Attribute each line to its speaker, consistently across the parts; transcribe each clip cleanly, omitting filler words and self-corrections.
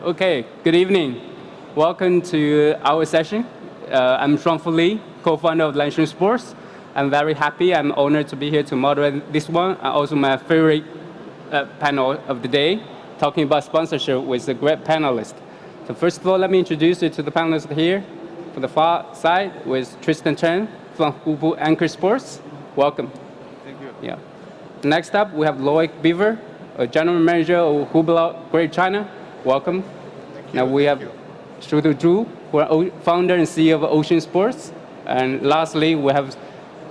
Speaker 1: Okay, good evening. Welcome to our session. I'm Shuangfu Li, co-founder of Lanshun Sports. I'm very happy. I'm honored to be here to moderate this one. Also my favorite panel of the day, talking about sponsorship with a great panelist. So first of all, let me introduce you to the panelists here. For the far side with Tristan Chen from xwZ7GputMcg Sports. Welcome.
Speaker 2: Thank you.
Speaker 1: Yeah. Next up, we have Loic Beaver, a general manager of Hubla, Great China. Welcome.
Speaker 2: Thank you.
Speaker 1: Now we have Shudu Zhu, who are founder and CEO of Ocean Sports. And lastly, we have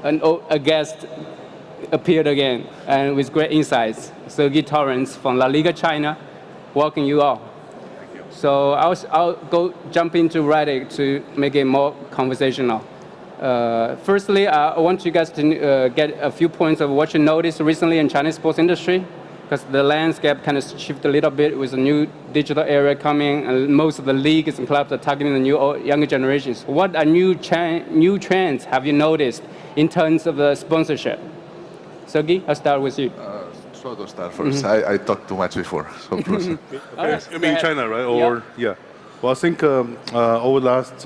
Speaker 1: a guest appeared again, and with great insights, Sergey Torrance from La Liga China. Welcome you all.
Speaker 2: Thank you.
Speaker 1: So I'll jump into Reddit to make it more conversational. Firstly, I want you guys to get a few points of what you noticed recently in Chinese sports industry, because the landscape kind of shifted a little bit with a new digital era coming, and most of the leagues and clubs are targeting the younger generations. What are new trends have you noticed in terms of the sponsorship? Sergey, I'll start with you.
Speaker 2: Try to start first. I talked too much before, so proceed.
Speaker 3: You mean China, right? Or yeah. Well, I think over the last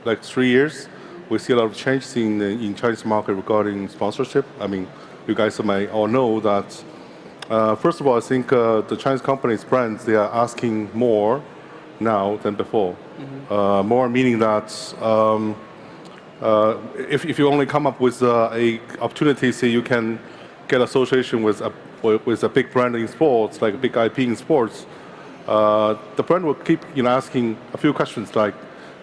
Speaker 3: like 3 years, we see a lot of changes in Chinese market regarding sponsorship. I mean, you guys may all know that. First of all, I think the Chinese companies, brands, they are asking more now than before. More meaning that if you only come up with a opportunity, say you can get association with a big brand in sports, like a big IP in sports, the brand will keep asking a few questions like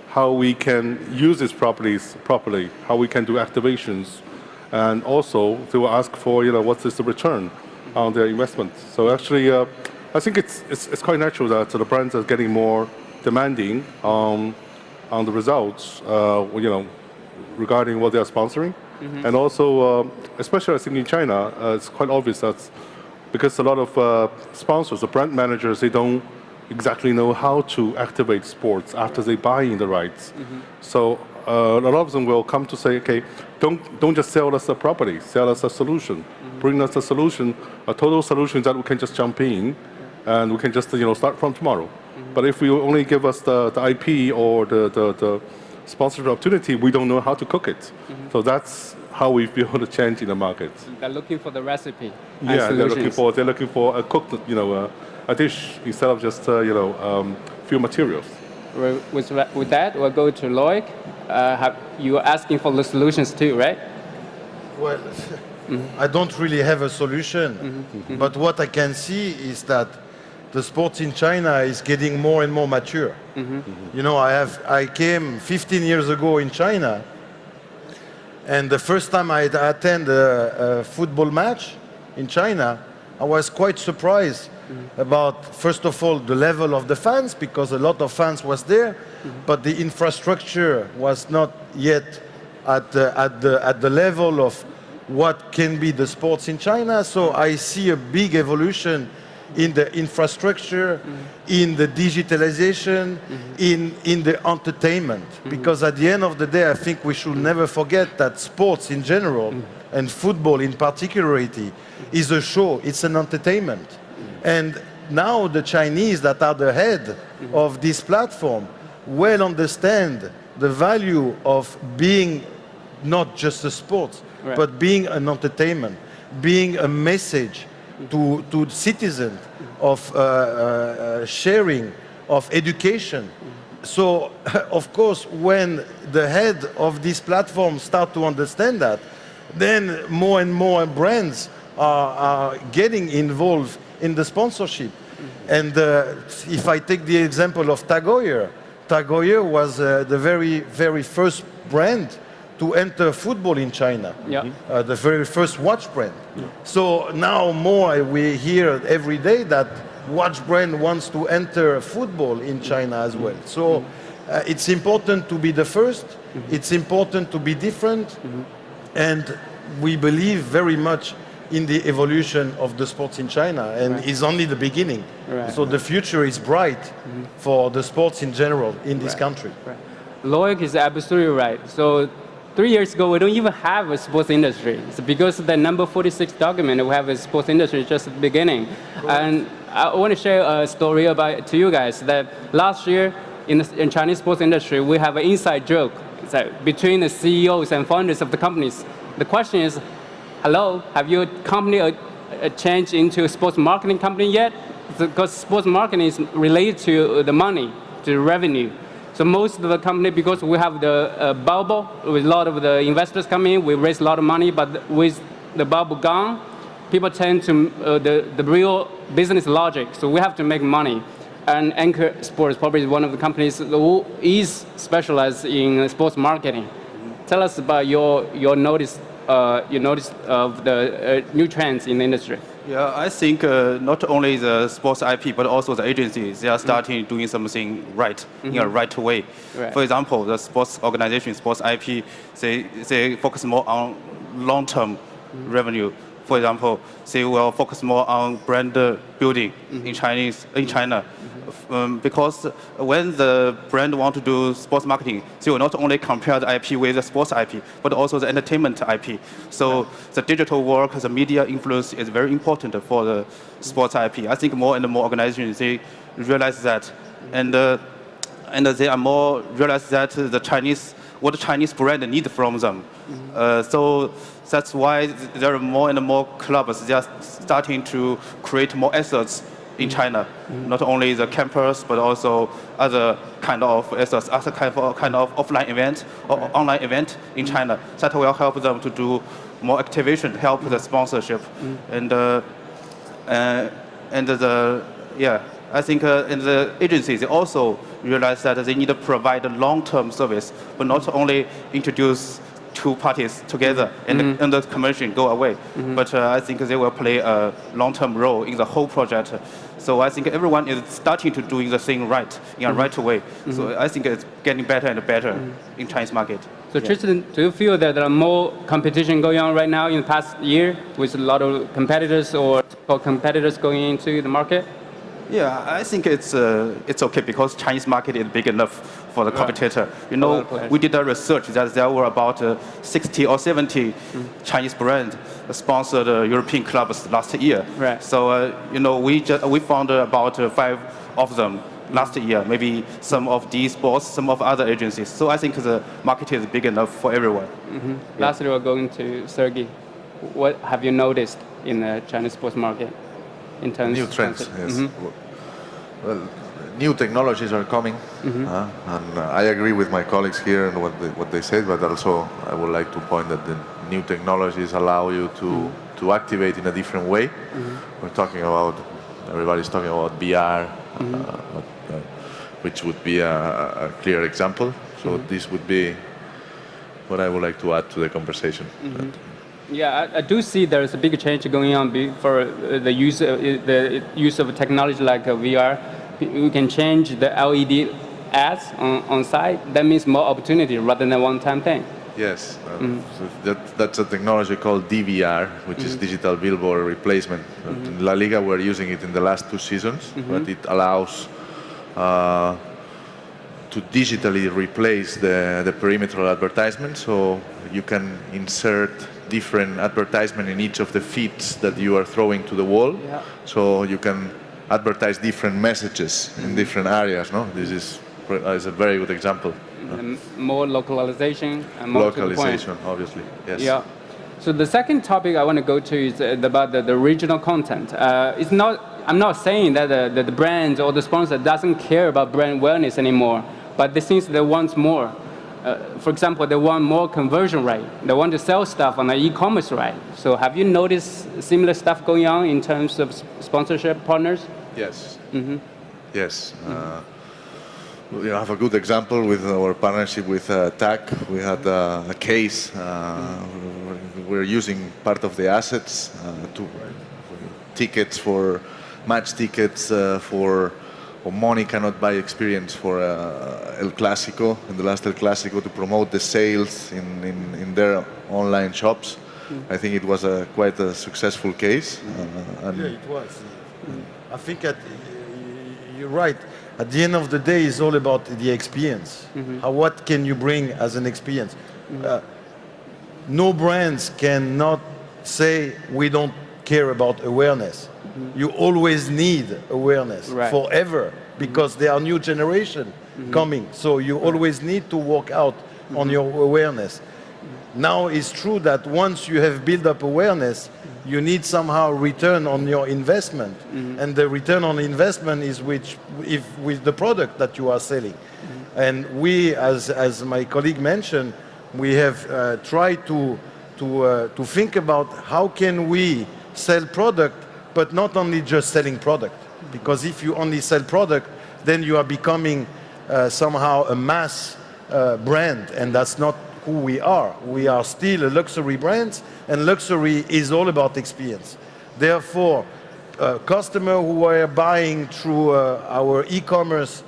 Speaker 3: how we can use these properties properly, how we can do activations, and also they will ask for what is the return on their investment. So actually, I think it's quite natural that the brands are getting more demanding on the results, regarding what they are sponsoring, and also especially I think in China, it's quite obvious that because a lot of sponsors, the brand managers, they don't exactly know how to activate sports after they buy in the rights. So a lot of them will come to say, okay, don't just sell us a property, sell us a solution. Bring us a solution, a total solution that we can just jump in, and we can just start from tomorrow. But if you only give us the IP or the sponsorship opportunity, we don't know how to cook it. So that's how we feel the change in the market.
Speaker 1: They're looking for the recipe.
Speaker 3: Yeah, they're looking for a cooked, a dish instead of just few materials.
Speaker 1: With that, we'll go to Loic. You are asking for the solutions too, right?
Speaker 4: Well, I don't really have a solution, but what I can see is that the sports in China is getting more and more mature. I came 15 years ago in China, and the first time I attended a football match in China, I was quite surprised about, first of all, the level of the fans, because a lot of fans was there, but the infrastructure was not yet at the level of what can be the sports in China. So I see a big evolution in the infrastructure, in the digitalization, in the entertainment. Because at the end of the day, I think we should never forget that sports in general, and football in particularity, is a show, it's an entertainment. And now the Chinese that are the head of this platform well understand the value of being not just a sport, but being an entertainment, being a message to citizens of sharing, of education. So, of course, when the head of this platform start to understand that, then more and more brands are getting involved in the sponsorship. And if I take the example of TAG Heuer was the very, very first brand to enter football in China, the very first watch brand. So now more we hear every day that watch brand wants to enter football in China as well. So it's important to be the first, it's important to be different, and we believe very much in the evolution of the sports in China, and it's only the beginning. So the future is bright for the sports in general in this country.
Speaker 1: Loic is absolutely right. So 3 years ago, we don't even have a sports industry. It's because of the number 46 document, we have a sports industry just at the beginning. And I want to share a story to you guys that last year in Chinese sports industry, we have an inside joke between the CEOs and founders of the companies. The question is, hello, have your company changed into a sports marketing company yet? Because sports marketing is related to the money, to the revenue. So most of the company, because we have the bubble, with a lot of the investors coming in, we raise a lot of money, but with the bubble gone, people tend to, the real business logic, so we have to make money. And Anchor Sports probably is one of the companies who is specialized in sports marketing. Tell us about your notice of the new trends in the industry.
Speaker 5: Yeah, I think not only the sports IP, but also the agencies, they are starting doing something right, in a right way.
Speaker 1: Right.
Speaker 5: For example, the sports organization, sports IP, they focus more on long-term revenue. For example, they will focus more on brand building in China. Because when the brand want to do sports marketing, they will not only compare the IP with the sports IP, but also the entertainment IP. So the digital work, the media influence is very important for the sports IP. I think more and more organizations, they realize that, and they are more realize that what the Chinese brand need from them. So that's why there are more and more clubs. They are starting to create more assets in China, not only the campus, but also other kind of assets, other kind of offline event or online event in China that will help them to do more activation, help the sponsorship, I think in the agencies, they also realize that they need to provide a long-term service, but not only introduce two parties together and the commission go away. But I think they will play a long-term role in the whole project. So I think everyone is starting to doing the thing right, in a right way. So I think it's getting better and better in Chinese market.
Speaker 1: So Tristan, do you feel that there are more competition going on right now in the past year with a lot of competitors or competitors going into the market?
Speaker 5: Yeah, I think it's okay because Chinese market is big enough for the competitor. You know, we did a research that there were about 60 or 70 Chinese brands sponsored European clubs last year.
Speaker 1: Right.
Speaker 5: So we found about 5 of them last year. Maybe some of these sports, some of other agencies. So I think the market is big enough for everyone.
Speaker 1: Lastly, we're going to Sergey. What have you noticed in the Chinese sports market? In terms
Speaker 2: New trends, yes. Well, new technologies are coming, and I agree with my colleagues here and what they said, but also I would like to point that the new technologies allow you to activate in a different way. We're talking about, everybody's talking about VR, which would be a clear example. So this would be what I would like to add to the conversation.
Speaker 1: Yeah, I do see there's a big change going on for the use of technology like VR. We can change the LED ads on site. That means more opportunity rather than a one-time thing.
Speaker 2: Yes, so that's a technology called DVR, which is digital billboard replacement. In La Liga, we're using it in the last 2 seasons, but it allows to digitally replace the perimeter advertisement, so you can insert different advertisement in each of the feeds that you are throwing to the wall. Yeah. So you can advertise different messages in different areas. No, this is a very good example.
Speaker 1: More localization and more
Speaker 2: localization, obviously. Yes.
Speaker 1: Yeah. So the second topic I want to go to is about the regional content. It's not. I'm not saying that the brand or the sponsor doesn't care about brand awareness anymore, but they think they want more. For example, they want more conversion rate. They want to sell stuff on the e-commerce rate. So have you noticed similar stuff going on in terms of sponsorship partners?
Speaker 2: Yes. Yes. We have a good example with our partnership with TAC. We had a case. We're using part of the assets to tickets for match tickets or money cannot buy experience for El Clásico, in the last El Clásico, to promote the sales in their online shops. I think it was quite a successful case.
Speaker 4: Yeah, it was. I think you're right. At the end of the day, it's all about the experience. What can you bring as an experience? no brands cannot say we don't care about awareness. You always need awareness
Speaker 1: Right.
Speaker 4: forever because there are new generation coming. So you always need to work out on your awareness. Now it's true that once you have built up awareness, you need somehow return on your investment. And the return on investment is with the product that you are selling. And we, as my colleague mentioned, we have tried to think about how can we sell product, but not only just selling product. Because if you only sell product, then you are becoming somehow a mass brand, and that's not who we are. We are still a luxury brand, and luxury is all about experience. Therefore, customers who are buying through our e-commerce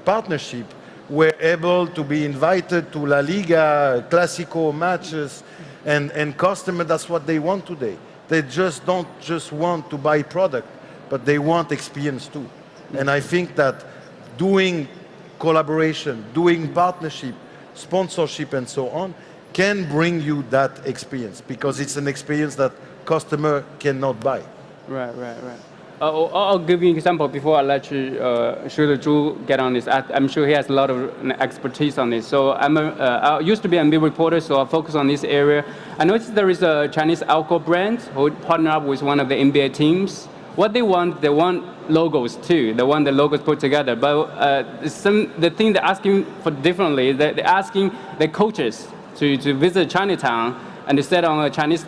Speaker 4: partnership were able to be invited to La Liga, Clásico matches, and customers, that's what they want today. They just don't just want to buy product, but they want experience too. And I think that doing collaboration, doing partnership, sponsorship and so on can bring you that experience because it's an experience that customer cannot buy.
Speaker 1: Right. I'll give you an example before I let you, Zhu get on this. I'm sure he has a lot of expertise on this. So I used to be an NBA reporter, so I focus on this area. I noticed there is a Chinese alcohol brand who partner up with one of the NBA teams. What they want logos too. They want the logos put together. But the thing they're asking for differently, they're asking the coaches to visit Chinatown and to sit on a Chinese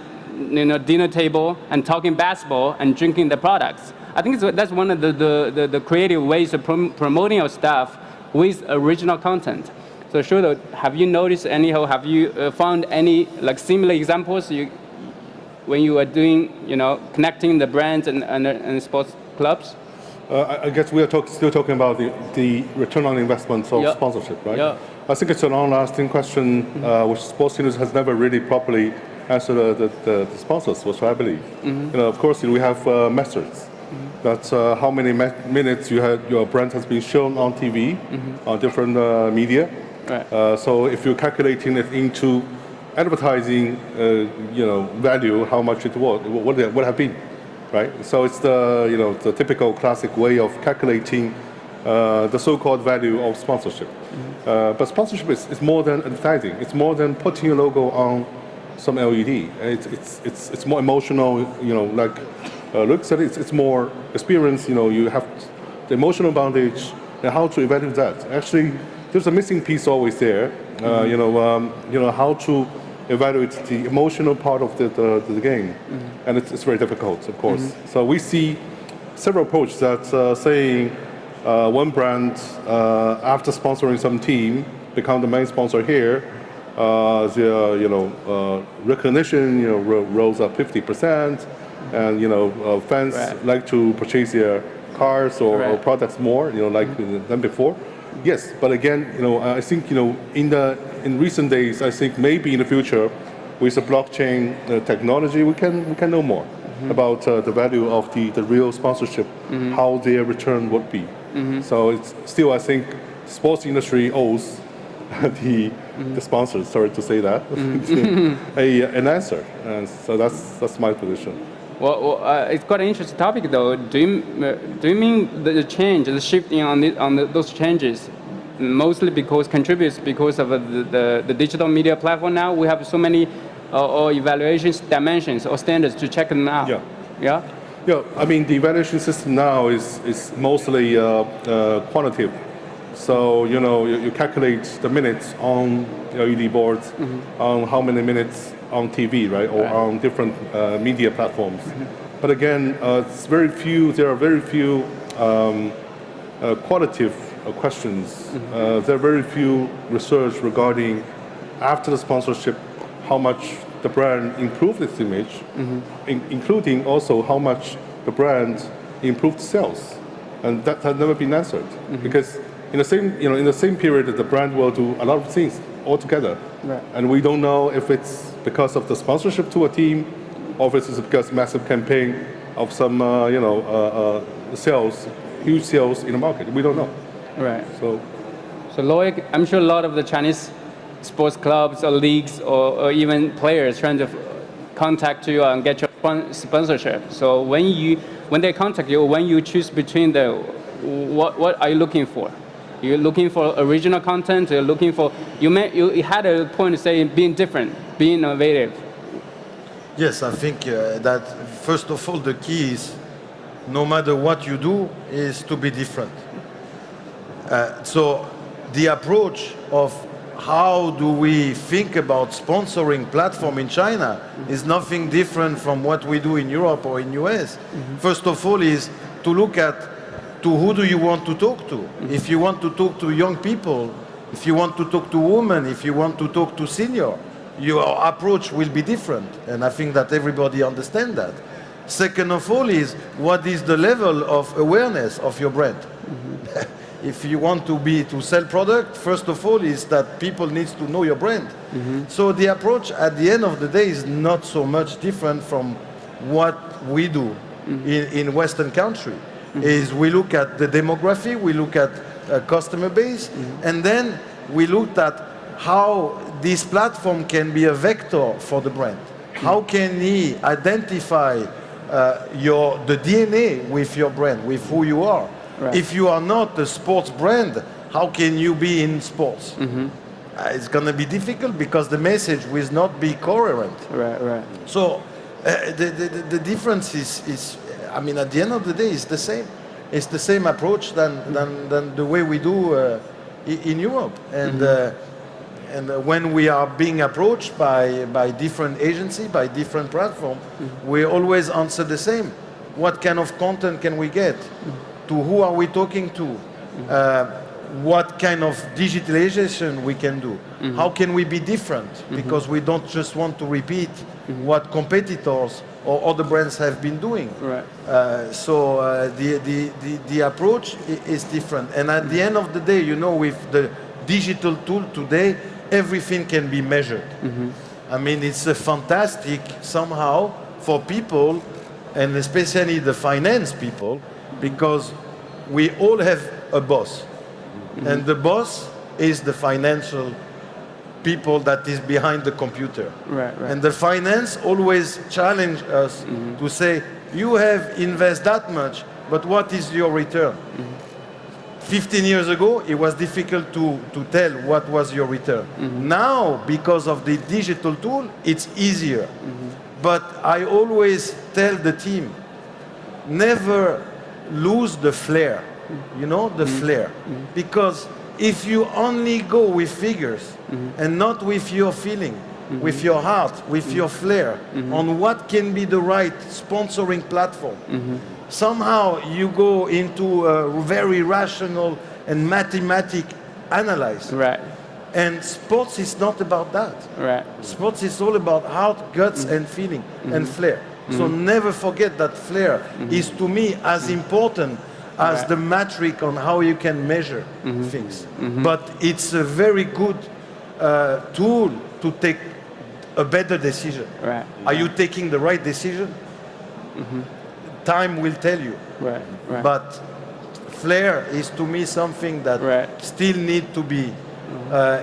Speaker 1: dinner table and talking basketball and drinking the products. I think that's one of the creative ways of promoting your stuff with original content. So Shudo, have you noticed have you found any like similar examples when you are doing, connecting the brands and sports clubs?
Speaker 3: I guess we are still talking about the return on investment of sponsorship, right?
Speaker 1: Yeah.
Speaker 3: I think it's a long-lasting question which sports industry has never really properly answered the sponsors, which I believe. Of course, we have methods. That's how many minutes your brand has been shown on TV, on different media.
Speaker 1: Right.
Speaker 3: So if you're calculating it into advertising, value, how much it was, what have been, right? So it's the typical classic way of calculating the so-called value of sponsorship. But sponsorship is more than advertising. It's more than putting a logo on some LED. It's more emotional. Looks at it. It's more experience. You have the emotional bondage and how to evaluate that. Actually, there's a missing piece always there. How to evaluate the emotional part of the game, and it's very difficult, of course. So we see several approaches that saying one brand after sponsoring some team become the main sponsor here. The recognition rose up 50%, and fans like to purchase their cars or products more than before. Yes, but again, I think in recent days, I think maybe in the future, with the blockchain technology, we can know more about the value of the real sponsorship, how their return would be. So it's still, I think, sports industry owes the sponsors, sorry to say that, an answer. And so that's my position.
Speaker 1: Well, it's quite an interesting topic, though. Do you mean the shifting on those changes, mostly contributes because of the digital media platform now? We have so many or evaluations dimensions or standards to check them out.
Speaker 3: Yeah. I mean, the evaluation system now is mostly quantitative. So you calculate the minutes on LED boards, on how many minutes on TV, right, or on different media platforms. But again, there are very few qualitative questions. There are very few research regarding after the sponsorship, how much the brand improved its image, including also how much the brand improved sales, and that has never been answered because in the same period the brand will do a lot of things all together, and we don't know if it's because of the sponsorship to a team, or if it's because massive campaign of some huge sales in the market. We don't know.
Speaker 1: Right.
Speaker 3: So
Speaker 1: Loic, I'm sure a lot of the Chinese sports clubs or leagues or even players trying to contact you and get your sponsorship. So when they contact you, when you choose between the, what are you looking for? You're looking for original content. You're looking for, you had a point to say being different, being innovative.
Speaker 4: Yes, I think that first of all the key is no matter what you do is to be different. So the approach of how do we think about sponsoring platform in China is nothing different from what we do in Europe or in US. First of all is to look at to who do you want to talk to. If you want to talk to young people, if you want to talk to women, if you want to talk to senior, your approach will be different. And I think that everybody understands that. Second of all is what is the level of awareness of your brand. If you want to sell product, first of all is that people need to know your brand. So the approach at the end of the day is not so much different from what we do in Western country. Is we look at the demography, we look at customer base, and then we looked at how this platform can be a vector for the brand. How can he identify the DNA with your brand, with who you are?
Speaker 1: Right.
Speaker 4: If you are not a sports brand, how can you be in sports? It's going to be difficult because the message will not be coherent.
Speaker 1: Right.
Speaker 4: So the difference is, I mean, at the end of the day, it's the same. It's the same approach than the way we do in Europe. And when we are being approached by different agencies, by different platforms, we always answer the same. What kind of content can we get? To who are we talking to? What kind of digitalization we can do? How can we be different? Because we don't just want to repeat what competitors or other brands have been doing.
Speaker 1: Right.
Speaker 4: So the approach is different. And at the end of the day, you know, with the digital tool today, everything can be measured. I mean, it's a fantastic somehow for people, and especially the finance people, because we all have a boss. And the boss is the financial people that is behind the computer.
Speaker 1: Right.
Speaker 4: And the finance always challenge us to say, you have invest that much, but what is your return? 15 years ago, it was difficult to tell what was your return. Now, because of the digital tool, it's easier. But I always tell the team, never lose the flair, you know, the flair. Because if you only go with figures and not with your feeling, with your heart, with your flair, on what can be the right sponsoring platform, somehow you go into a very rational and mathematic analysis.
Speaker 1: Right.
Speaker 4: And sports is not about that.
Speaker 1: Right.
Speaker 4: Sports is all about heart, guts, and feeling, and flair. So never forget that flair is, to me, as important as the metric on how you can measure things. But it's a very good tool to take a better decision.
Speaker 1: Right.
Speaker 4: Are you taking the right decision? Time will tell you.
Speaker 1: Right.
Speaker 4: But flair is, to me, something that still need to be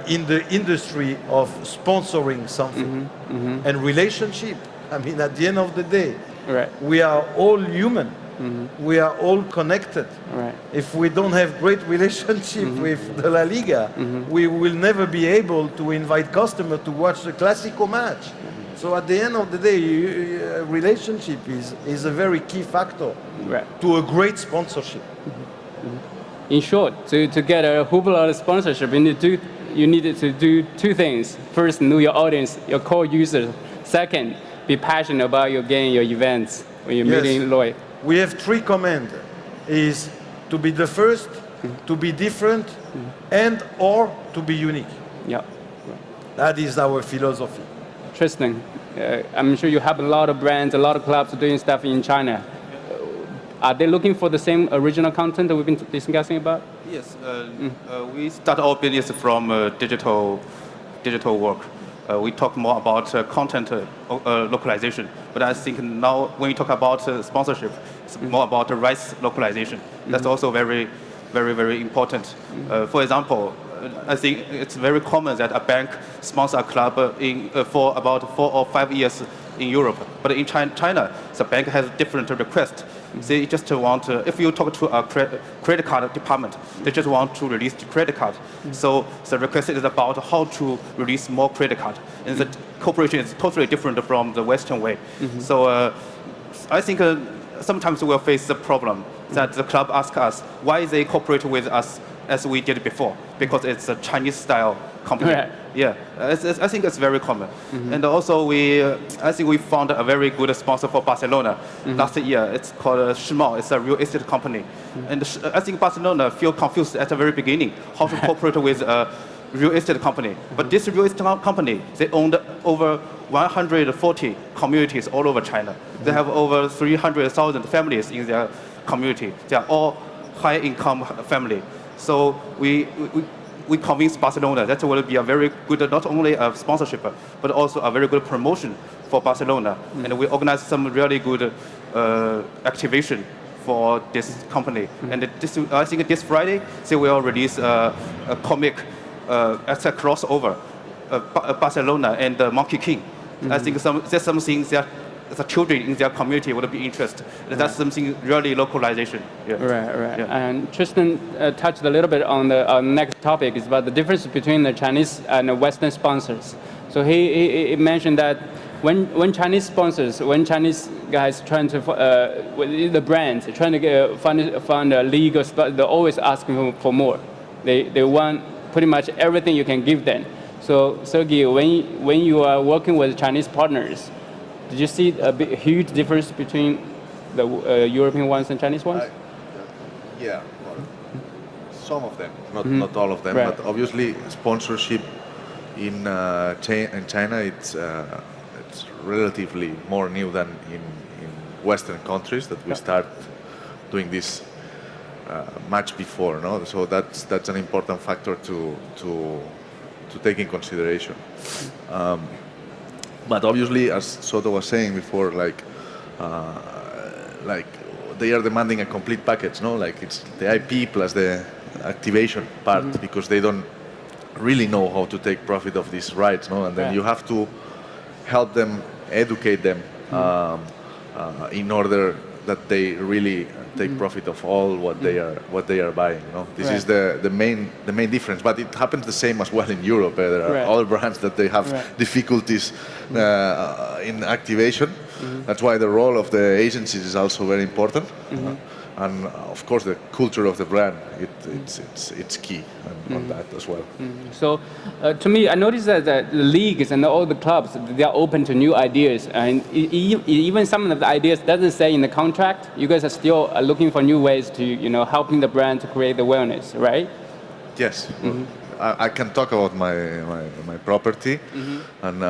Speaker 4: in the industry of sponsoring something. And relationship, I mean, at the end of the day, we are all human. We are all connected.
Speaker 1: Right.
Speaker 4: If we don't have great relationship with the La Liga, we will never be able to invite customers to watch the Clásico match. So at the end of the day, relationship is a very key factor to a great sponsorship.
Speaker 1: In short, to get a Hubler sponsorship, you needed to do two things. First, know your audience, your core users. Second, be passionate about your game, your events, when you're meeting loyal.
Speaker 4: We have three commands: is to be the first, to be different, and or to be unique.
Speaker 1: Yeah.
Speaker 4: That is our philosophy.
Speaker 1: Interesting. I'm sure you have a lot of brands, a lot of clubs doing stuff in China. Are they looking for the same original content that we've been discussing about?
Speaker 5: Yes, we start our business from digital work. We talk more about content localization, but I think now when we talk about sponsorship, it's more about rights localization. That's also very, very, very important. For example, I think it's very common that a bank sponsors a club for about 4 or 5 years in Europe. But in China, the bank has different requests. They just want, if you talk to a credit card department, they just want to release the credit card. So the request is about how to release more credit card. And the cooperation is totally different from the Western way. So I think sometimes we'll face the problem that the club asks us why they cooperate with us as we did before, because it's a Chinese style company.
Speaker 1: Right.
Speaker 5: Yeah, I think it's very common. And also I think we found a very good sponsor for Barcelona last year. It's called Shimao. It's a real estate company. And I think Barcelona feel confused at the very beginning how to cooperate with a real estate company. But this real estate company, they owned over 140 communities all over China. They have over 300,000 families in their community. They are all high-income family. So we convinced Barcelona that will be a very good, not only a sponsorship, but also a very good promotion for Barcelona. And we organized some really good activation for this company. And I think this Friday, they will release a comic as a crossover, Barcelona and Monkey King. I think that's something that the children in their community would be interested. That's something really localization. Yeah.
Speaker 1: Right.
Speaker 5: Yeah.
Speaker 1: And Tristan touched a little bit on the next topic, is about the difference between the Chinese and the Western sponsors. So he mentioned that when Chinese sponsors, when Chinese guys trying to the brands trying to find a league, they're always asking for more. They want pretty much everything you can give them. So Sergey, when you are working with Chinese partners, did you see a huge difference between the European ones and Chinese ones?
Speaker 2: Yeah, well, some of them, not all of them,
Speaker 1: Right.
Speaker 2: but obviously sponsorship in China, it's relatively more new than in Western countries that we start doing this much before, no? So that's an important factor to take in consideration. But obviously, as Soto was saying before, like they are demanding a complete package, no? Like it's the IP plus the activation part, because they don't really know how to take profit of these rights, no? And then you have to help them, educate them in order that they really take profit of all what they are buying. No? This is the main difference. But it happens the same as well in Europe. There are other brands that they have difficulties in activation. That's why the role of the agencies is also very important. And of course, the culture of the brand, it's key on that as well.
Speaker 1: So, to me, I noticed that the leagues and all the clubs, they are open to new ideas, and even some of the ideas doesn't say in the contract. You guys are still looking for new ways to, helping the brand to create the awareness, right?
Speaker 2: Yes. I can talk about my property, and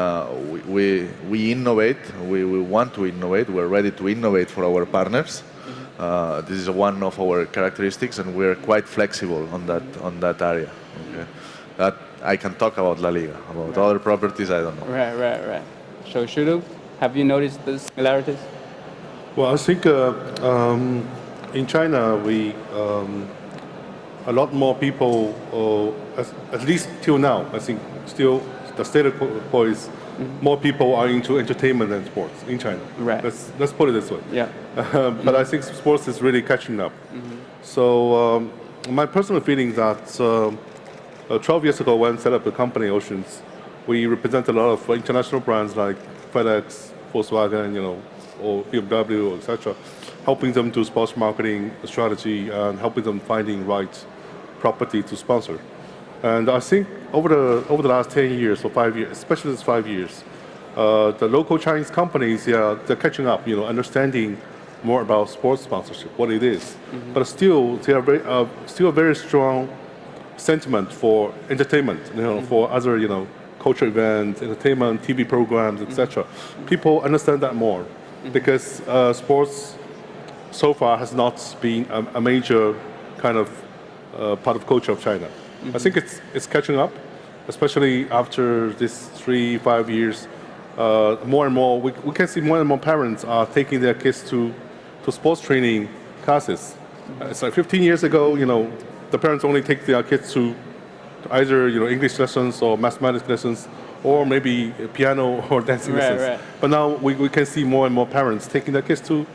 Speaker 2: we innovate. We want to innovate. We're ready to innovate for our partners. This is one of our characteristics, and we're quite flexible on that area. Okay? That I can talk about La Liga. About other properties, I don't know.
Speaker 1: Right. So, Shudu, have you noticed the similarities?
Speaker 3: Well, I think in China, a lot more people, at least till now, I think still the status quo is more people are into entertainment than sports in China.
Speaker 1: Right.
Speaker 3: Let's put it this way.
Speaker 1: Yeah.
Speaker 3: But I think sports is really catching up. So my personal feeling is that 12 years ago when I set up the company Oceans, we represent a lot of international brands like FedEx, Volkswagen, or BMW, etc., helping them do sports marketing strategy and helping them finding right property to sponsor. And I think over the last 10 years or 5 years, especially this 5 years, the local Chinese companies, they're catching up, understanding more about sports sponsorship, what it is. But still, they are still a very strong sentiment for entertainment, for other, culture events, entertainment, TV programs, etc. People understand that more because sports so far has not been a major kind of part of culture of China. I think it's catching up, especially after this 3-5 years. More and more, we can see more and more parents are taking their kids to sports training classes. It's like 15 years ago, the parents only take their kids to either English lessons or mathematics lessons, or maybe piano or dancing lessons.
Speaker 1: Right.
Speaker 3: But now we can see more and more parents taking their kids to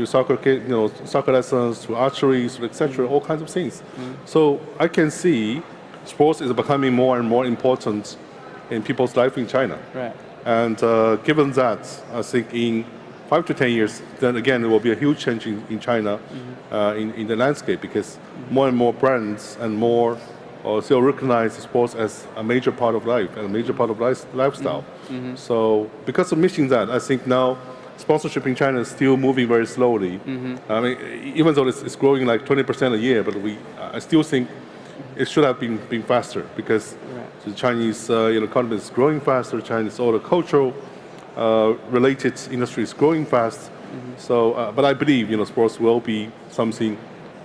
Speaker 3: soccer lessons, to archery, etc., all kinds of things. So I can see sports is becoming more and more important in people's life in China.
Speaker 1: Right.
Speaker 3: And given that, I think in 5 to 10 years, then again, there will be a huge change in China in the landscape, because more and more brands and more still recognize sports as a major part of life and a major part of lifestyle. So because of missing that, I think now sponsorship in China is still moving very slowly. I mean, even though it's growing like 20% a year, but I still think it should have been faster, because the Chinese economy is growing faster. Chinese all the cultural related industry is growing fast. So, but I believe sports will be something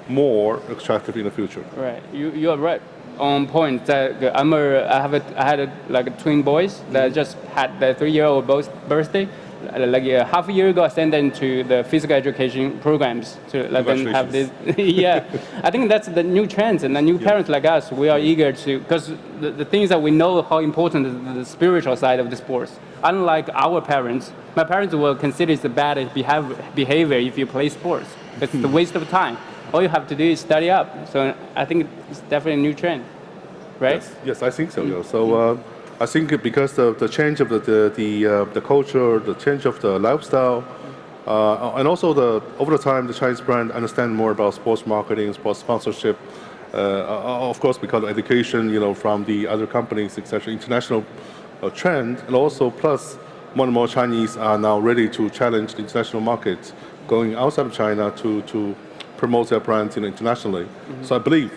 Speaker 3: more attractive in the future.
Speaker 1: Right. You are right on point. That I had like twin boys that just had their 3-year-old birthday. Like half a year ago, I sent them to the physical education programs to let them have this. Yeah, I think that's the new trend, and the new parents like us, we are eager to, because the things that we know how important is the spiritual side of the sports. Unlike our parents, my parents will consider it's a bad behavior if you play sports. It's a waste of time. All you have to do is study up. So I think it's definitely a new trend, right?
Speaker 3: Yes, I think so. So. I think because of the change of the culture, the change of the lifestyle, and also over the time, the Chinese brand understand more about sports marketing, sports sponsorship. Of course, because of education, from the other companies, etc., international trend, and also plus more and more Chinese are now ready to challenge the international market, going outside of China to promote their brands internationally. So I believe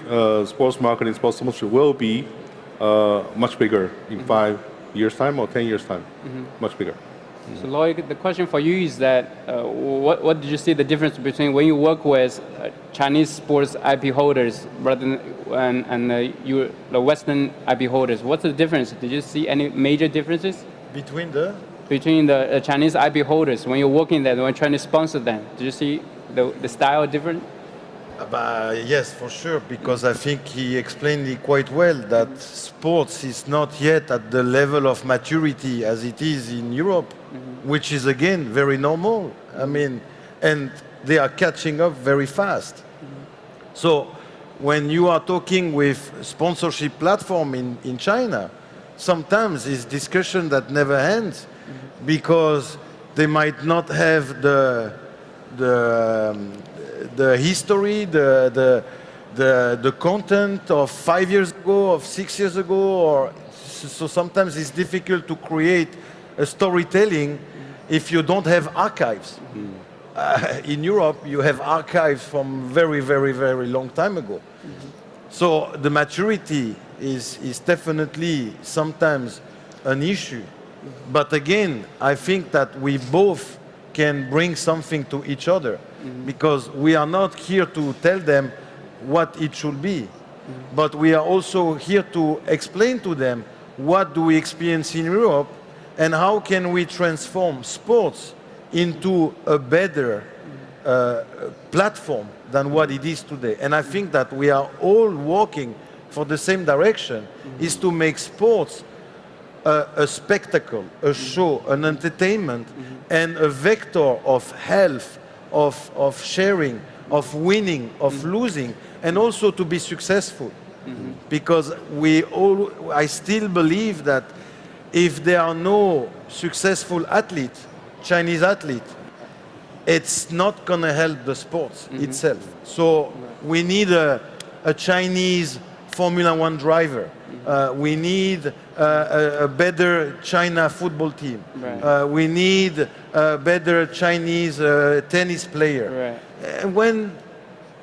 Speaker 3: sports marketing, sports sponsorship will be much bigger in 5 years' time or 10 years' time, much bigger.
Speaker 1: So Lloyd, the question for you is that what did you see the difference between when you work with Chinese sports IP holders rather than the Western IP holders? What's the difference? Did you see any major differences
Speaker 4: Between
Speaker 1: the Chinese IP holders when you're working there, when you're trying to sponsor them? Did you see the style different?
Speaker 4: Yes, for sure, because I think he explained it quite well that sports is not yet at the level of maturity as it is in Europe, which is again very normal. I mean, and they are catching up very fast. So when you are talking with sponsorship platform in China, sometimes it's discussion that never ends, because they might not have the history, the content of 5 years ago, of 6 years ago, or so sometimes it's difficult to create a storytelling if you don't have archives. In Europe, you have archives from very, very, very long time ago. So the maturity is definitely sometimes an issue. But again, I think that we both can bring something to each other, because we are not here to tell them what it should be, but we are also here to explain to them what do we experience in Europe and how can we transform sports into a better platform than what it is today. And I think that we are all walking for the same direction, is to make sports a spectacle, a show, an entertainment, and a vector of health, of sharing, of winning, of losing, and also to be successful. Because I still believe that if there are no successful athletes, Chinese athletes, it's not going to help the sports itself. So we need a Chinese Formula One driver. We need a better China football team.
Speaker 1: Right.
Speaker 4: We need a better Chinese tennis player.
Speaker 1: Right.
Speaker 4: And when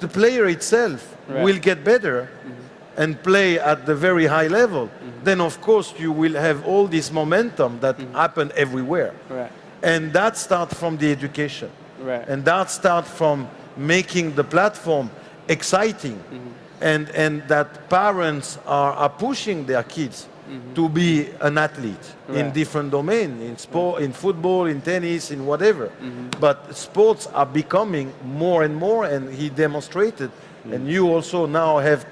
Speaker 4: the player itself will get better and play at the very high level, then of course you will have all this momentum that happen everywhere.
Speaker 1: Right.
Speaker 4: And that starts from the education.
Speaker 1: Right.
Speaker 4: And that starts from making the platform exciting. And that parents are pushing their kids to be an athlete in different domains, in sport, in football, in tennis, in whatever. But sports are becoming more and more, and he demonstrated, and you also now have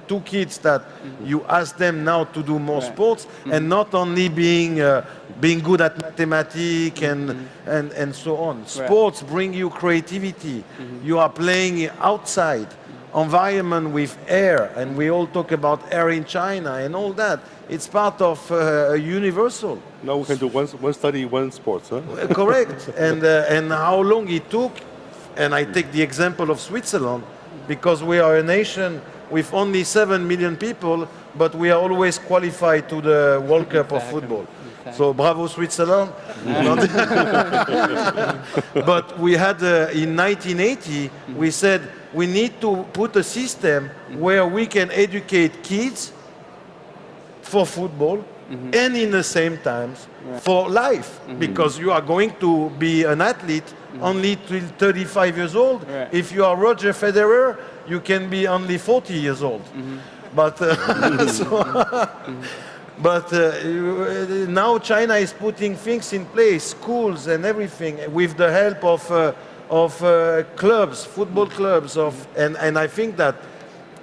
Speaker 4: two kids that you ask them now to do more sports and not only being good at mathematics and so on. Sports bring you creativity. You are playing outside environment with air, and we all talk about air in China and all that. It's part of a universal.
Speaker 3: Now we can do one study, one sports, huh?
Speaker 4: Correct. And how long it took, and I take the example of Switzerland, because we are a nation with only 7 million people, but we are always qualified to the World Cup of football. So bravo Switzerland. But we had, in 1980, we said we need to put a system where we can educate kids for football and in the same time for life, because you are going to be an athlete only till 35 years old. If you are Roger Federer, you can be only 40 years old. But now China is putting things in place, schools and everything, with the help of clubs, football clubs, and I think that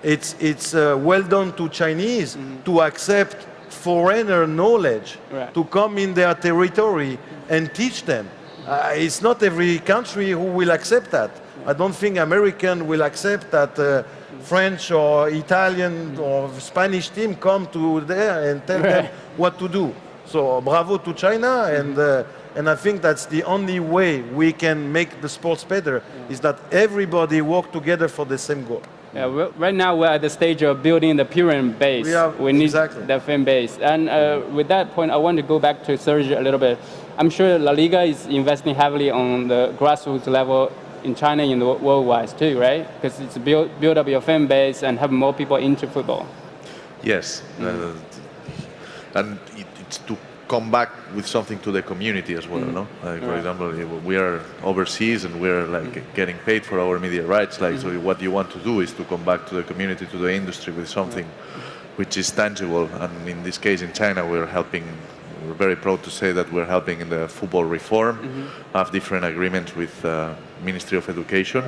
Speaker 4: it's well done to Chinese to accept foreigner knowledge to come in their territory and teach them. It's not every country who will accept that. I don't think American will accept that French or Italian or Spanish team come to there and tell them what to do. So bravo to China, and I think that's the only way we can make the sports better, is that everybody work together for the same goal.
Speaker 1: Yeah, right now we're at the stage of building the pyramid base. We need the fan base. And with that point, I want to go back to Serge a little bit. I'm sure La Liga is investing heavily on the grassroots level in China and worldwide too, right? Because it's build up your fan base and have more people into football.
Speaker 2: Yes, and it's to come back with something to the community as well, no? Like, for example, we are overseas and we're like getting paid for our media rights. Like, so what you want to do is to come back to the community, to the industry with something which is tangible. And in this case, in China, we're helping. We're very proud to say that we're helping in the football reform, have different agreements with Ministry of Education,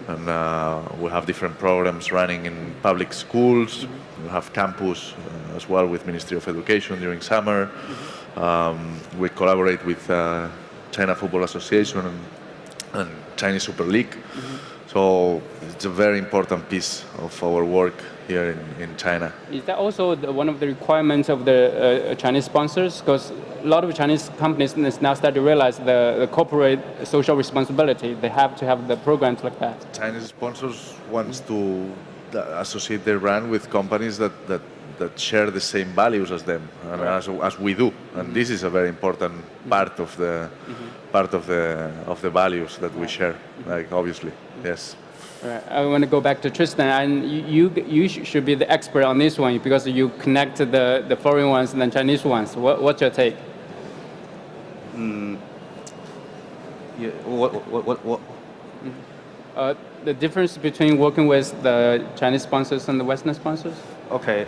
Speaker 2: and we have different programs running in public schools. We have campus as well with Ministry of Education during summer. We collaborate with China Football Association and Chinese Super League. So it's a very important piece of our work here in China.
Speaker 1: Is that also one of the requirements of the Chinese sponsors? Because a lot of Chinese companies now start to realize the corporate social responsibility. They have to have the programs like that.
Speaker 2: Chinese sponsors want to associate their brand with companies that share the same values as them, and as we do. And this is a very important part of the values that we share. Like, obviously, yes.
Speaker 1: Right. I want to go back to Tristan, and you should be the expert on this one because you connect the foreign ones and the Chinese ones. What's your take?
Speaker 5: Yeah, what?
Speaker 1: The difference between working with the Chinese sponsors and the Western sponsors?
Speaker 5: Okay,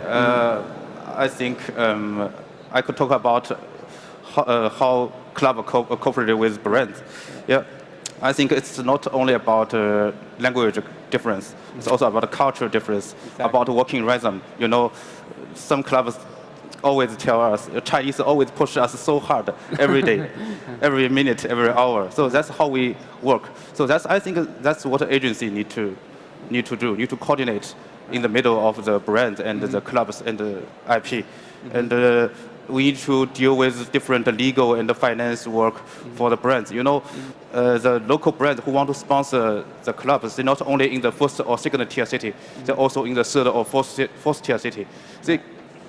Speaker 5: I think I could talk about how club cooperated with brands. Yeah, I think it's not only about language difference. It's also about cultural difference, about working rhythm. You know, some clubs always tell us, Chinese always push us so hard every day, every minute, every hour. So that's how we work. So I think that's what the agency need to do, need to coordinate in the middle of the brand and the clubs and the IP. And we need to deal with different legal and finance work for the brands. You know, the local brands who want to sponsor the clubs, they're not only in the first or second tier city, they're also in the third or fourth tier city. They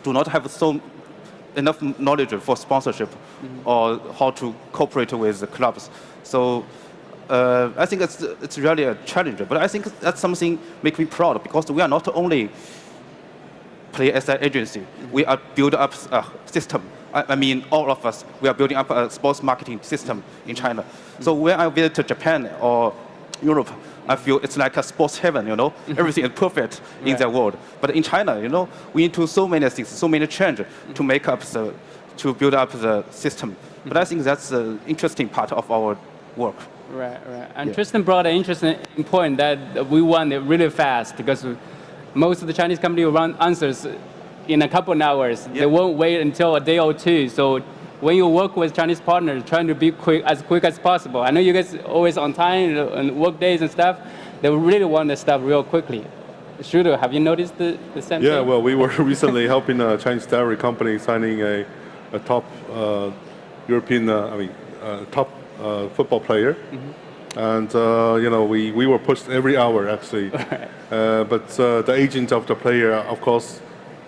Speaker 5: do not have enough knowledge for sponsorship or how to cooperate with the clubs. So I think it's really a challenge. But I think that's something make me proud, because we are not only play as an agency. We are build up a system. I mean, all of us, we are building up a sports marketing system in China. So when I visit Japan or Europe, I feel it's like a sports heaven, you know. Everything is perfect in the world. But in China, you know, we need to so many things, so many change to make up to build up the system. But I think that's the interesting part of our work.
Speaker 1: Right. And Tristan brought an interesting point that we want it really fast, because most of the Chinese company will run answers in a couple of hours. They won't wait until a day or two. So when you work with Chinese partners, trying to be quick as possible. I know you guys always on time and work days and stuff. They really want the stuff real quickly. Shooter, have you noticed the same thing?
Speaker 3: Yeah, well, we were recently helping a Chinese dairy company signing a top European, top football player. And, we were pushed every hour, actually. But the agent of the player, of course,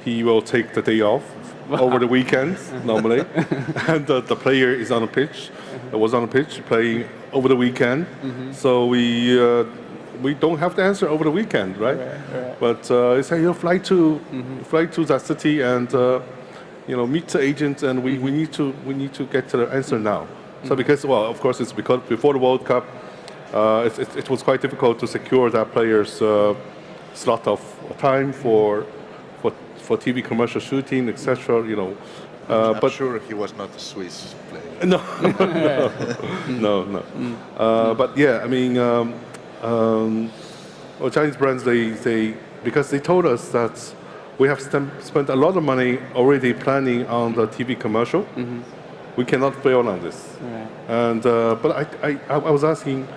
Speaker 3: he will take the day off over the weekends, normally. And the player is on the pitch, was on the pitch playing over the weekend. So we don't have to answer over the weekend, right? But they say, fly to that city and meet the agent, and we need to get to the answer now. So because, well, of course, it's because before the World Cup, it was quite difficult to secure that player's slot of time for TV commercial shooting, etc.
Speaker 2: I'm sure he was not a Swiss player.
Speaker 3: No. But yeah, I mean, Chinese brands, they because they told us that we have spent a lot of money already planning on the TV commercial. We cannot fail on this. And but I was asking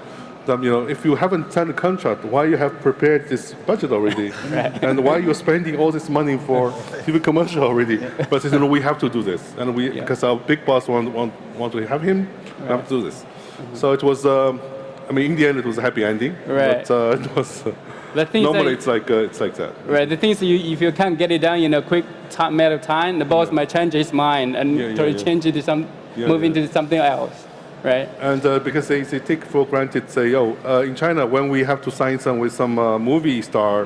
Speaker 3: them, if you haven't signed a contract, why you have prepared this budget already, and why you're spending all this money for TV commercial already? But they said, we have to do this, and because our big boss want to have him, we have to do this. So it was. In the end, it was a happy ending. But it was. Normally, it's like that.
Speaker 1: Right. The thing is, if you can't get it done in a quick matter of time, the boss might change his mind and change it to move into something else. Right. And
Speaker 3: because they take for granted, say, in China, when we have to sign with some movie star,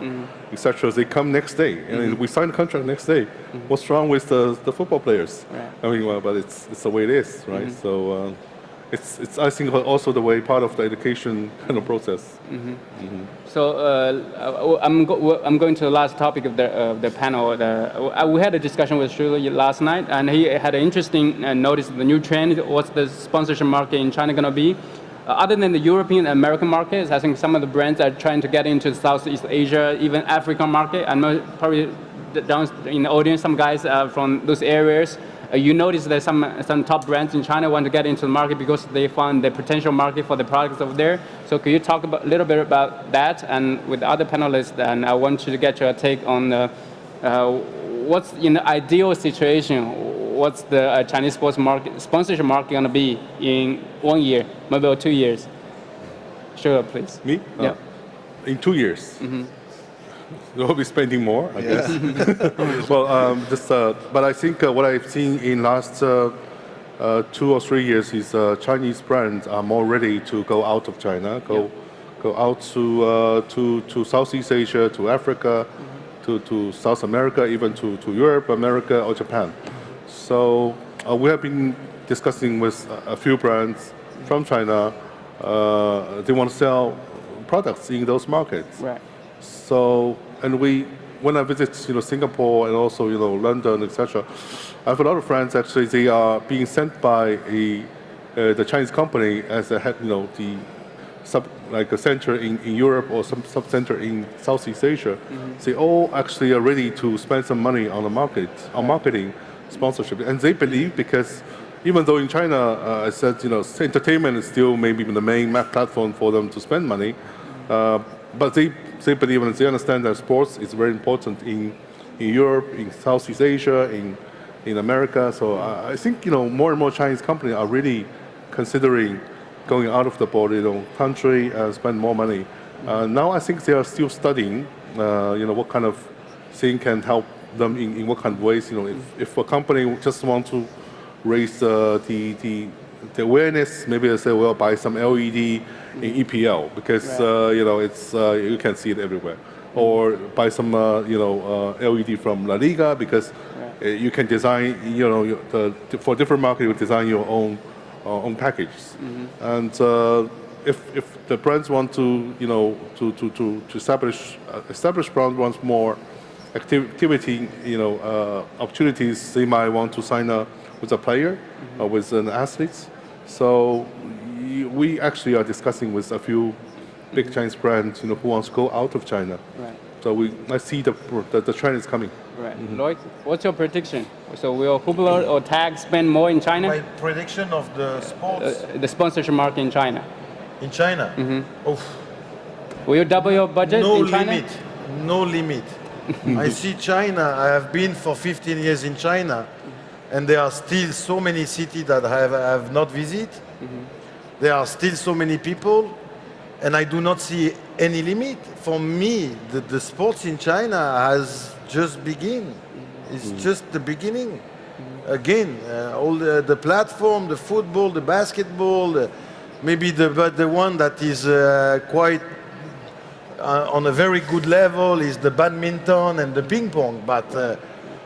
Speaker 3: etc., they come next day, and we sign the contract next day. What's wrong with the football players? Right. But it's the way it is, right? So it's I think also the way part of the education kind of process.
Speaker 1: So I'm going to the last topic of the panel. We had a discussion with Shirley last night, and he had an interesting notice of the new trend. What's the sponsorship market in China going to be? Other than the European and American markets, I think some of the brands are trying to get into Southeast Asia, even African market. I know probably down in the audience, some guys from those areas. You notice that some top brands in China want to get into the market because they found the potential market for the products over there. So could you talk a little bit about that? And with the other panelists, and I want you to get your take on what's in the ideal situation, what's the Chinese sports market, sponsorship market going to be in 1 year, maybe or 2 years? Sure, please.
Speaker 3: Me?
Speaker 1: Yeah.
Speaker 3: In 2 years. We'll be spending more, I guess. Well, but I think what I've seen in last 2 or 3 years is Chinese brands are more ready to go out of China, go out to Southeast Asia, to Africa, to South America, even to Europe, America, or Japan. So we have been discussing with a few brands from China. They want to sell products in those markets.
Speaker 1: Right.
Speaker 3: So, and when I visit, Singapore and also, London, etc., I have a lot of friends actually. They are being sent by the Chinese company as a head, like a center in Europe or some sub center in Southeast Asia. They all actually are ready to spend some money on the market, on marketing, sponsorship, and they believe because even though in China, I said, entertainment is still maybe the main platform for them to spend money, but they believe and they understand that sports is very important in Europe, in Southeast Asia, in America. So I think more and more Chinese companies are really considering going out of the border, country and spend more money. Now I think they are still studying, what kind of thing can help them in what kind of ways. If a company just want to raise the awareness, maybe they say, well, buy some LED in EPL because it's you can see it everywhere, or buy some LED from La Liga because you can design for different market you design your own packages. And if the brands want to to establish brand wants more activity opportunities, they might want to sign up with a player or with an athlete. So we actually are discussing with a few big Chinese brands, who wants to go out of China.
Speaker 1: Right.
Speaker 3: I see the trend is coming.
Speaker 1: Right. Lloyd, what's your prediction? So will Hubler or TAG spend more in China?
Speaker 4: My prediction of the sports
Speaker 1: The sponsorship market in China.
Speaker 4: in China. Oof.
Speaker 1: Will you double your budget
Speaker 4: No
Speaker 1: in China?
Speaker 4: limit. No limit. I see China. I have been for 15 years in China, and there are still so many cities that I have not visited. There are still so many people, and I do not see any limit. For me, the sports in China has just begun. It's just the beginning. Again, all the platform, the football, the basketball, maybe the one that is quite on a very good level is the badminton and the ping pong, but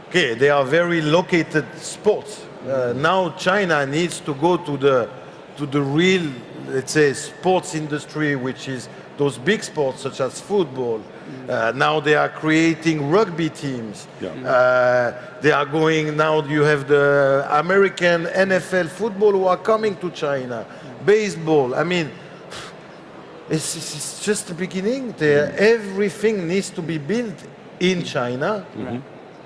Speaker 4: okay, they are very located sports. Now China needs to go to the real, let's say, sports industry, which is those big sports such as football. Now they are creating rugby teams. They are going, now you have the American NFL football who are coming to China, baseball. I mean, it's just the beginning. Everything needs to be built in China.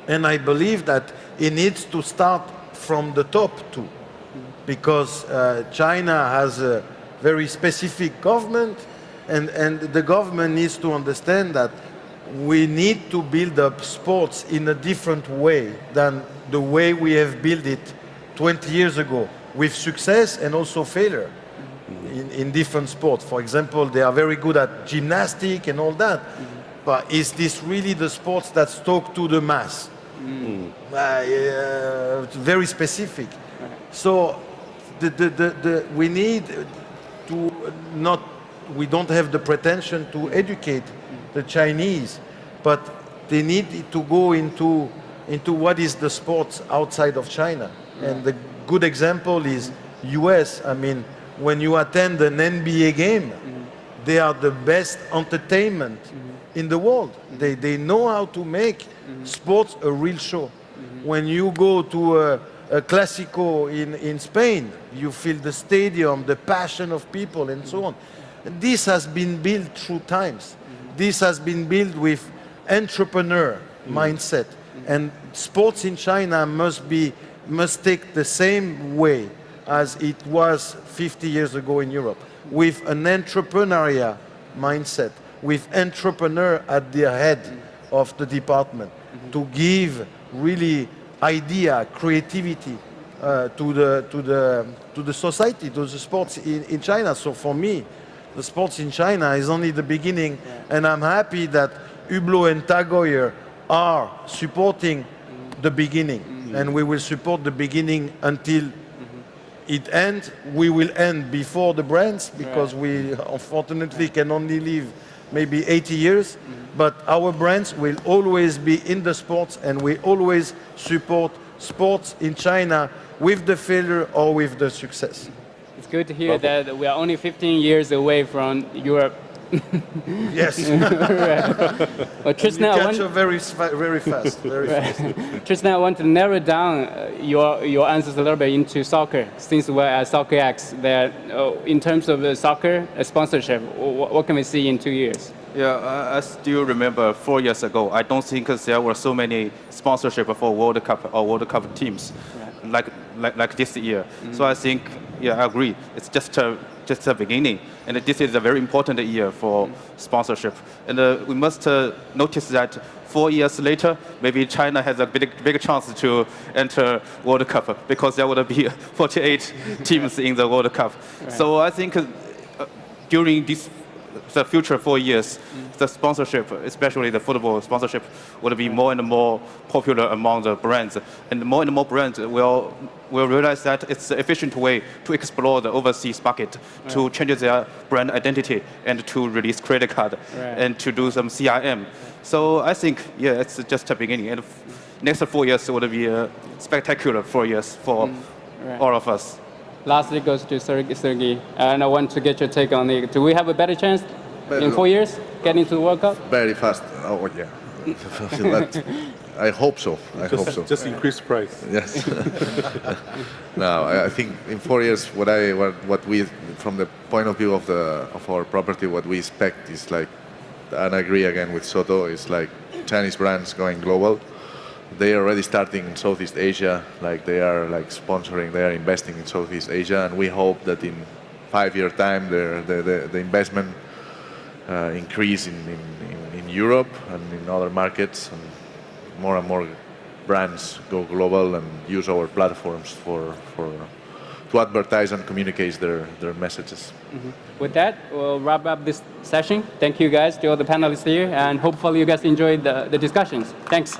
Speaker 4: And I believe that it needs to start from the top too. Because China has a very specific government, and the government needs to understand that we need to build up sports in a different way than the way we have built it 20 years ago, with success and also failure. In different sports. For example, they are very good at gymnastics and all that, but is this really the sports that talk to the mass? Very specific. So we need to not, we don't have the pretension to educate the Chinese, but they need to go into what is the sports outside of China. And the good example is US. I mean, when you attend an NBA game, they are the best entertainment in the world. They know how to make sports a real show. When you go to a Clásico in Spain, you feel the stadium, the passion of people, and so on. This has been built through times. This has been built with entrepreneur mindset. And sports in China must take the same way as it was 50 years ago in Europe, with an entrepreneurial mindset, with entrepreneur at the head of the department, to give really idea, creativity to the society, to the sports in China. So for me, the sports in China is only the beginning, and I'm happy that Hublot and TAG Heuer are supporting the beginning, and we will support the beginning until it ends. We will end before the brands, because we unfortunately can only live maybe 80 years, but our brands will always be in the sports, and we always support sports in China with the failure or with the success.
Speaker 1: It's good to hear that we are only 15 years away from Europe.
Speaker 4: Yes.
Speaker 1: Well, Tristan,
Speaker 4: You catch up very fast, very fast.
Speaker 1: Tristan, I want to narrow down your answers a little bit into soccer, since we're at Soccer X. That in terms of the soccer sponsorship, what can we see in 2 years?
Speaker 5: Yeah, I still remember 4 years ago, I don't think there were so many sponsorship for World Cup or World Cup teams like this year. So I think, yeah, I agree. It's just the beginning, and this is a very important year for sponsorship. And we must notice that 4 years later, maybe China has a big chance to enter World Cup, because there will be 48 teams in the World Cup. So I think during the future 4 years, the sponsorship, especially the football sponsorship, will be more and more popular among the brands. And more brands will realize that it's an efficient way to explore the overseas market, to change their brand identity, and to release credit card, and to do some CRM. So I think, yeah, it's just a beginning. And next 4 years will be a spectacular 4 years for all of us.
Speaker 1: Lastly goes to Sergey, and I want to get your take on it. Do we have a better chance in 4 years getting to the World Cup?
Speaker 2: Very fast. Oh, yeah. But I hope so.
Speaker 3: Just increase price.
Speaker 2: Yes. No, I think in 4 years, what we, from the point of view of our property, what we expect is like and I agree again with Soto, it's like Chinese brands going global. They are already starting in Southeast Asia, like they are like sponsoring, they are investing in Southeast Asia, and we hope that in 5-year time the investment increase in Europe and in other markets, and more brands go global and use our platforms to advertise and communicate their messages.
Speaker 1: With that, we'll wrap up this session. Thank you guys to all the panelists here, and hopefully you guys enjoyed the discussions. Thanks.